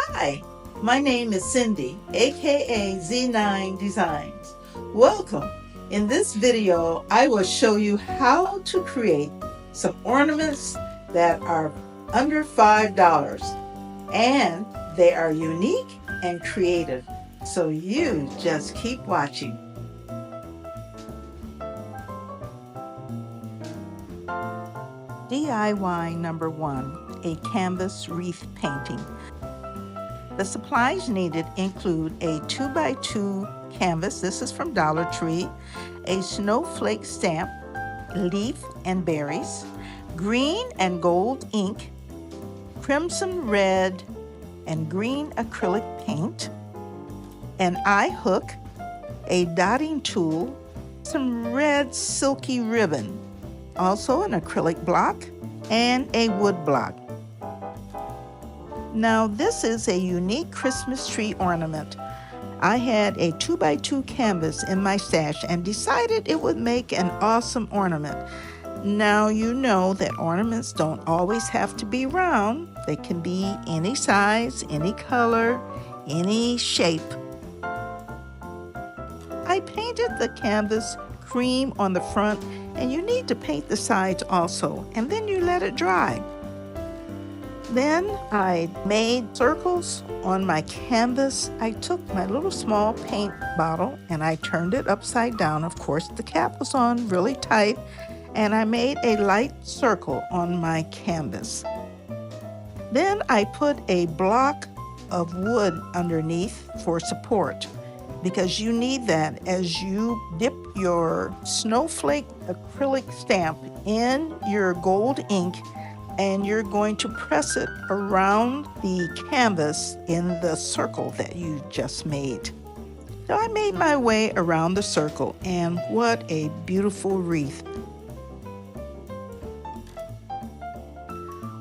Hi, my name is Cindy, aka Z9designs. Welcome. In this video, I will show you how to create some ornaments that are under $5 and they are unique and creative. So you just keep watching. DIY number 1, a canvas wreath painting. The supplies needed include a 2x2 canvas, this is from Dollar Tree, a snowflake stamp, leaf and berries, green and gold ink, crimson red and green acrylic paint, an eye hook, a dotting tool, some red silky ribbon, also an acrylic block, and a wood block. Now this is a unique Christmas tree ornament. I had a 2x2 canvas in my stash and decided it would make an awesome ornament. Now you know that ornaments don't always have to be round. They can be any size, any color, any shape. I painted the canvas cream on the front, and you need to paint the sides also, and then you let it dry. Then I made circles on my canvas. I took my little small paint bottle and I turned it upside down. Of course, the cap was on really tight, and I made a light circle on my canvas. Then I put a block of wood underneath for support, because you need that as you dip your snowflake acrylic stamp in your gold ink, and you're going to press it around the canvas in the circle that you just made. So I made my way around the circle, and what a beautiful wreath.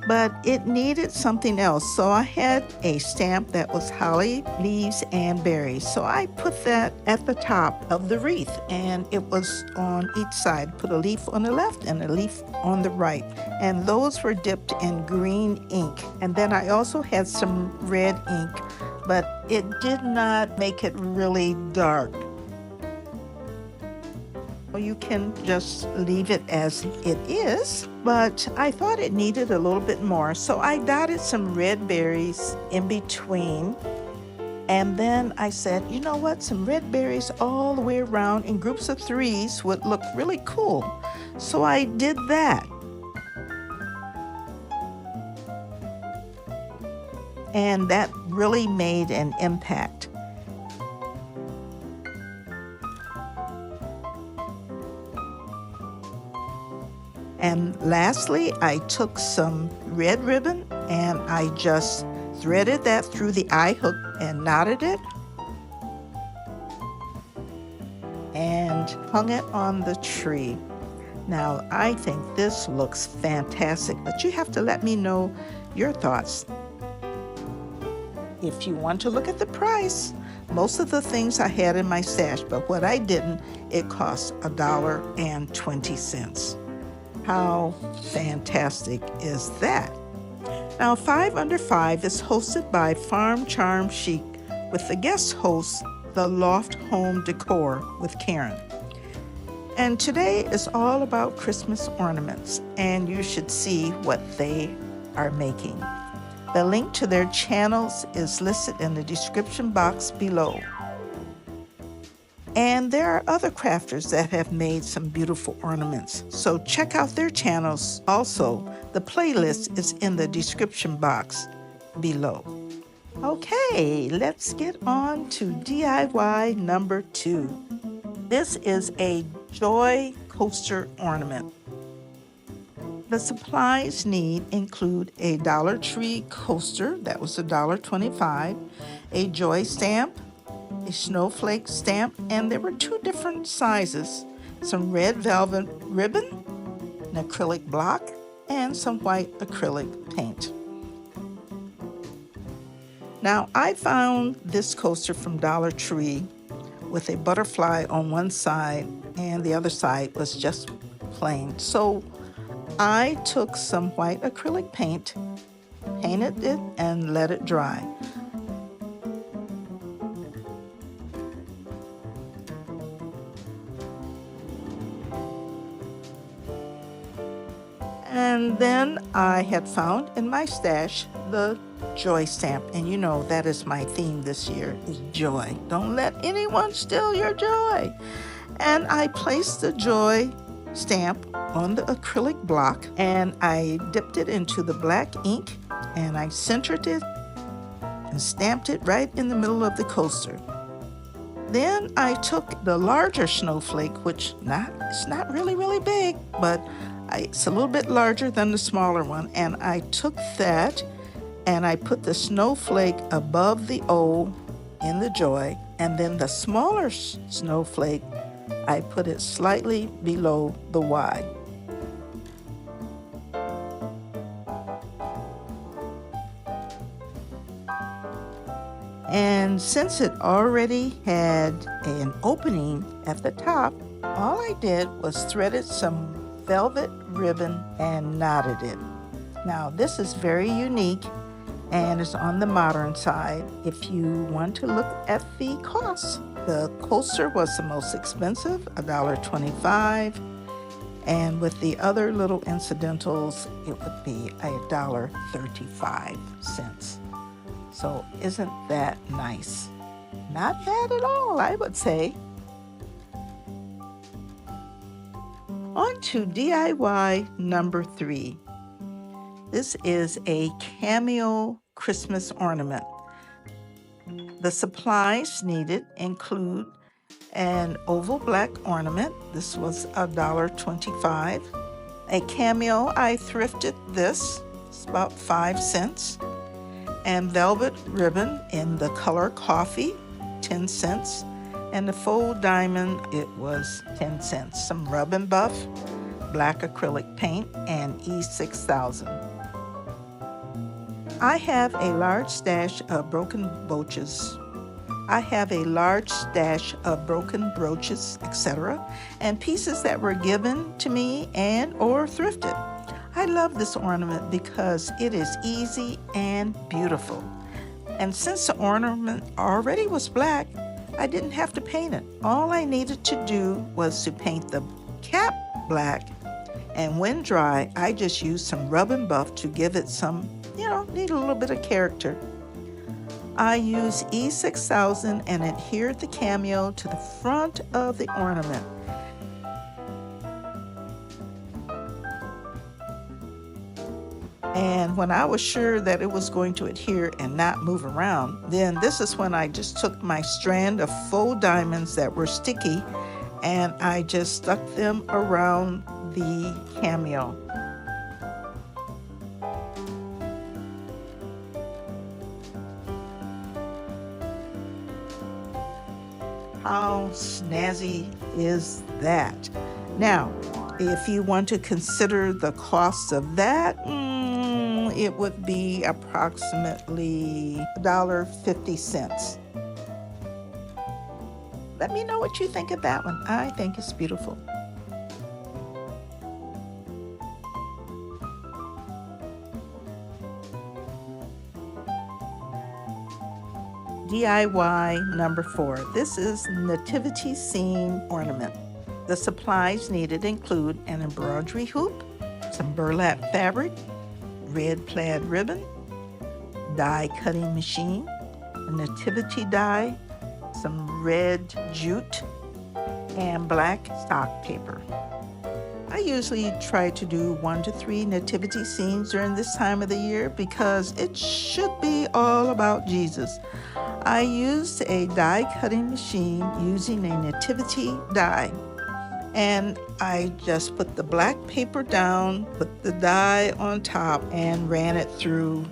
But it needed something else, so I had a stamp that was holly, leaves, and berries. So I put that at the top of the wreath, and it was on each side. Put a leaf on the left and a leaf on the right, and those were dipped in green ink. And then I also had some red ink, but it did not make it really dark. You can just leave it as it is, but I thought it needed a little bit more, so I dotted some red berries in between, and then I said, you know what, some red berries all the way around in groups of 3s would look really cool. So I did that. And that really made an impact. And lastly, I took some red ribbon and I just threaded that through the eye hook and knotted it and hung it on the tree. Now, I think this looks fantastic, but you have to let me know your thoughts. If you want to look at the price, most of the things I had in my stash, but what I didn't, it cost $1.20. How fantastic is that? Now, 5 Under 5 is hosted by Farm Charm Chic with the guest host, The Loft Home Decor with Karen. And today is all about Christmas ornaments, and you should see what they are making. The link to their channels is listed in the description box below. And there are other crafters that have made some beautiful ornaments, so check out their channels. Also, the playlist is in the description box below. Okay, let's get on to DIY number 2. This is a Joy Coaster Ornament. The supplies need include a Dollar Tree coaster, that was $1.25, a Joy stamp, a snowflake stamp, and there were 2 different sizes, some red velvet ribbon, an acrylic block, and some white acrylic paint. Now, I found this coaster from Dollar Tree with a butterfly on one side and the other side was just plain. So I took some white acrylic paint, painted it, and let it dry. And then I had found in my stash the joy stamp. And you know that is my theme this year, is joy. Don't let anyone steal your joy. And I placed the joy stamp on the acrylic block, and I dipped it into the black ink, and I centered it and stamped it right in the middle of the coaster. Then I took the larger snowflake, which it's not really big, but it's a little bit larger than the smaller one, and I took that and I put the snowflake above the O in the joy, and then the smaller snowflake, I put it slightly below the Y. And since it already had an opening at the top, all I did was threaded some velvet ribbon and knotted it. Now this is very unique and is on the modern side. If you want to look at the cost, the coaster was the most expensive, $1.25, and with the other little incidentals, it would be $1.35. So isn't that nice? Not bad at all, I would say. On to DIY number 3. This is a Cameo Christmas ornament. The supplies needed include an oval black ornament. This was $1.25. A Cameo, I thrifted this. It's about 5 cents. And velvet ribbon in the color coffee, 10 cents. And the faux diamond, it was 10 cents. Some rub and buff, black acrylic paint, and E6000. I have a large stash of broken brooches. Etc., and pieces that were given to me and or thrifted. I love this ornament because it is easy and beautiful. And since the ornament already was black, I didn't have to paint it. All I needed to do was to paint the cap black, and when dry, I just used some rub and buff to give it some, need a little bit of character. I used E6000 and adhered the Cameo to the front of the ornament. And when I was sure that it was going to adhere and not move around, then this is when I just took my strand of faux diamonds that were sticky and I just stuck them around the Cameo. How snazzy is that? Now, if you want to consider the cost of that, it would be approximately $1.50. Let me know what you think of that one. I think it's beautiful. DIY number 4. This is Nativity scene ornament. The supplies needed include an embroidery hoop, some burlap fabric, red plaid ribbon, die cutting machine, a nativity die, some red jute, and black stock paper. I usually try to do 1 to 3 nativity scenes during this time of the year because it should be all about Jesus. I used a die cutting machine using a nativity die, and I just put the black paper down, put the die on top, and ran it through.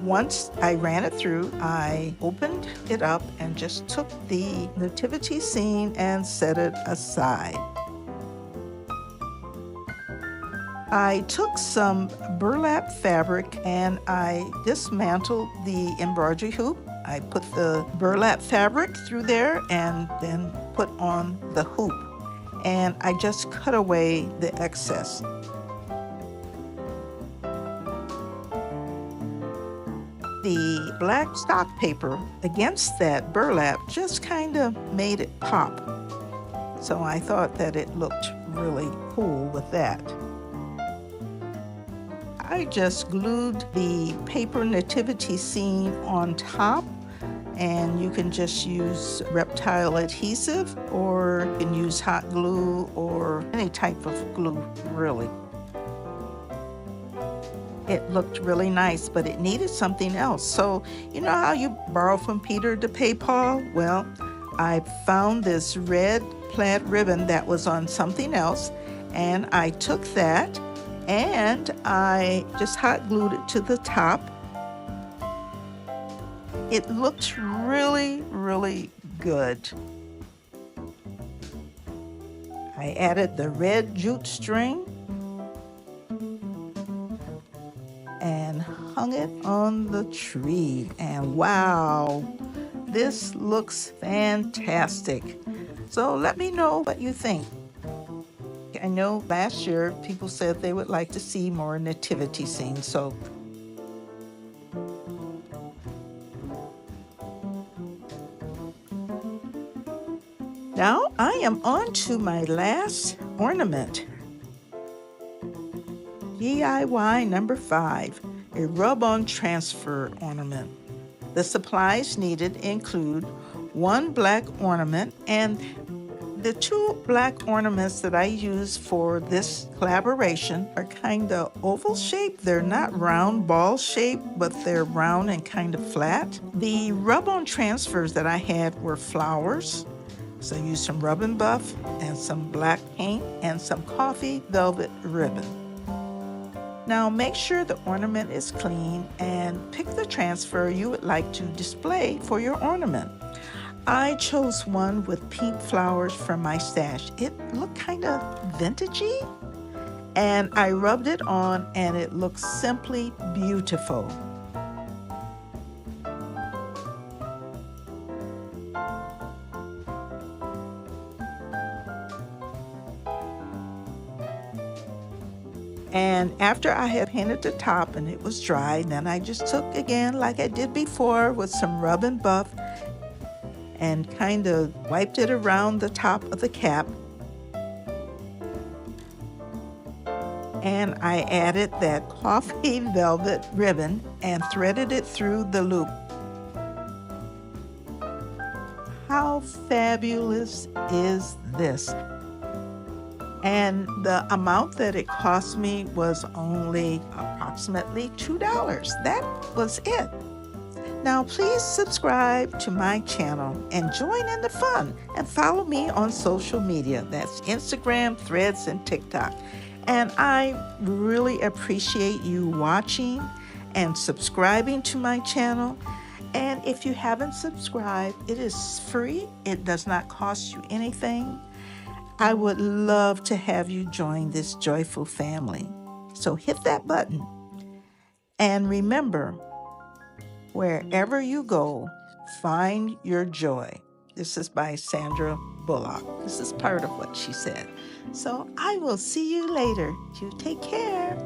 Once I ran it through, I opened it up and just took the nativity scene and set it aside. I took some burlap fabric and I dismantled the embroidery hoop. I put the burlap fabric through there and then put on the hoop. And I just cut away the excess. The black stock paper against that burlap just kind of made it pop. So I thought that it looked really cool with that. I just glued the paper nativity scene on top, and you can just use reptile adhesive, or you can use hot glue or any type of glue, really. It looked really nice, but it needed something else. So you know how you borrow from Peter to pay Paul? Well, I found this red plaid ribbon that was on something else, and I took that and I just hot glued it to the top. It looked really, really good. I added the red jute string and hung it on the tree. And wow, this looks fantastic. So let me know what you think. I know last year people said they would like to see more nativity scenes, so now I am on to my last ornament. DIY number 5, a rub-on transfer ornament. The supplies needed include 1 black ornament, and the 2 black ornaments that I use for this collaboration are kind of oval shaped. They're not round ball shaped, but they're round and kind of flat. The rub-on transfers that I had were flowers. So I used some rub and buff and some black paint and some coffee velvet ribbon. Now make sure the ornament is clean and pick the transfer you would like to display for your ornament. I chose one with pink flowers from my stash. It looked kind of vintagey, and I rubbed it on and it looks simply beautiful. And after I had painted the top and it was dry, then I just took again, like I did before, with some rub and buff and kind of wiped it around the top of the cap. And I added that coffee velvet ribbon and threaded it through the loop. How fabulous is this? And the amount that it cost me was only approximately $2. That was it. Now please subscribe to my channel and join in the fun, and follow me on social media. That's Instagram, Threads, and TikTok. And I really appreciate you watching and subscribing to my channel. And if you haven't subscribed, it is free. It does not cost you anything. I would love to have you join this joyful family. So hit that button. And remember, wherever you go, find your joy. This is by Sandra Bullock. This is part of what she said. So I will see you later. You take care.